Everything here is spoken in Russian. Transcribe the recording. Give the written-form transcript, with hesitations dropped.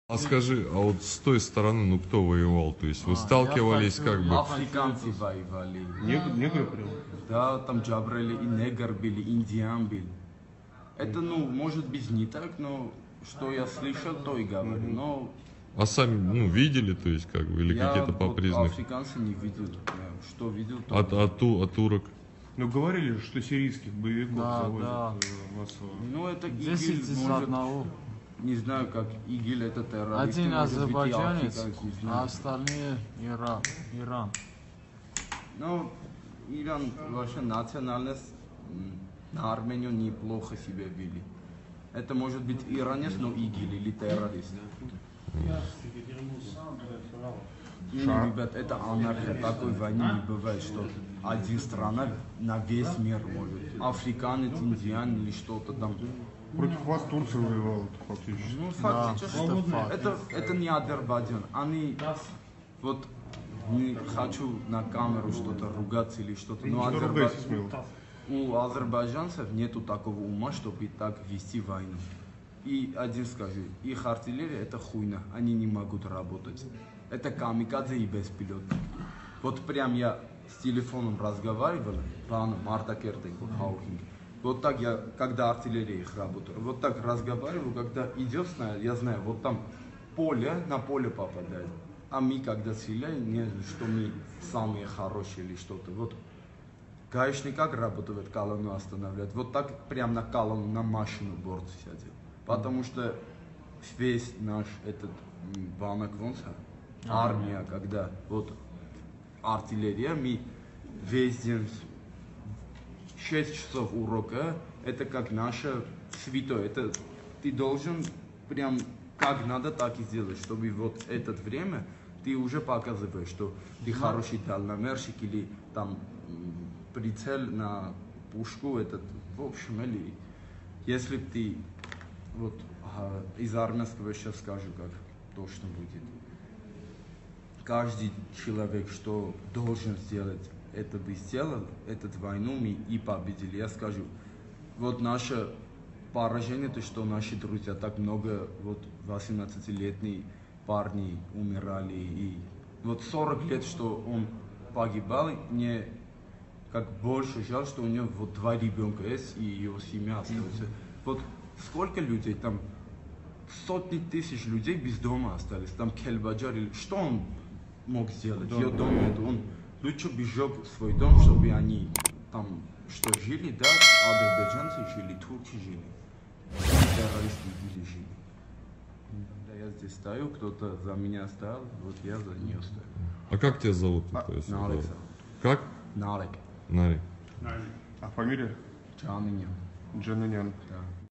А скажи, а вот с той стороны, ну кто воевал? То есть вы сталкивались как бы? Африканцы воевали. Негры прям? Да, там джабрели и негр были, индиан был. Это, ну, может быть не так, но что я слышал, то и говорю. Но А сами, ну, видели, то есть как бы, или какие-то по вот признакам? африканцы не видел. Я что видел, то А турок? Ну говорили, что сирийских боевиков Да, завозят да. массово. ну, это 10 ИГИЛ, из может, одного. не знаю, как ИГИЛ это террористы, Один может быть, и азербайджанец, африканцы, не а знаю. остальные Иран. Ну, Иран вообще национальность на Армению неплохо себя вели. Это может быть иранец, но ИГИЛ или террорист. Ну, ребят, это анархия, такой войны не бывает, что один страна на весь мир может. Африканец, индиан или что-то там. Против вас Турция воевала фактически. Ну, фактически, это не Азербайджан. Они, вот, не хочу на камеру что-то ругаться или что-то, но Что ругайтесь, смело. у азербайджанцев нету такого ума, чтобы так вести войну. И один скажу, их артиллерия это хуйня, они не могут работать. Это камикадзе и беспилотник. Вот прям я с телефоном разговаривал, планом Марта Кертенко, Хаухинг. Вот так я, когда артиллерия их работала, вот так разговариваю, когда идет, я знаю, вот там поле, на поле попадает. А мы, когда стреляем, не что мы самые хорошие или что-то. Вот гаишник как работает, колонну останавливает. Вот так прям на колонну, на машину борт сядет. Потому что весь наш этот Ванак Вонса, армия, когда вот артиллерия, мы весь день 6 часов урока, это как наше святое. Это ты должен прям как надо, так и сделать, чтобы вот это время ты уже показываешь, что ты хороший дальномерщик или там прицел на пушку, этот, в общем, или если ты вот из армейского сейчас скажу, как точно будет. Каждый человек, что должен сделать, это бы сделал, эту войну мы и победили. Я скажу, вот наше поражение, то что наши друзья, так много, вот 18-летние парни умирали, и вот 40 лет, что он погибал, мне как больше жаль, что у него вот 2 ребенка есть, и его семья остается. Вот сколько людей там, сотни тысяч людей без дома остались, там Кельбаджар, что он мог сделать? Ее дом нет, он лучше бы сжег свой дом, чтобы они там что жили, да, азербайджанцы жили, турки жили, террористы жили. Да, я здесь стою, кто-то за меня стоял, вот я за нее стою. А как тебя зовут? То есть, Нарик. Как? Нарик. Нарик. А фамилия? Джанынян. Джанынян. Да.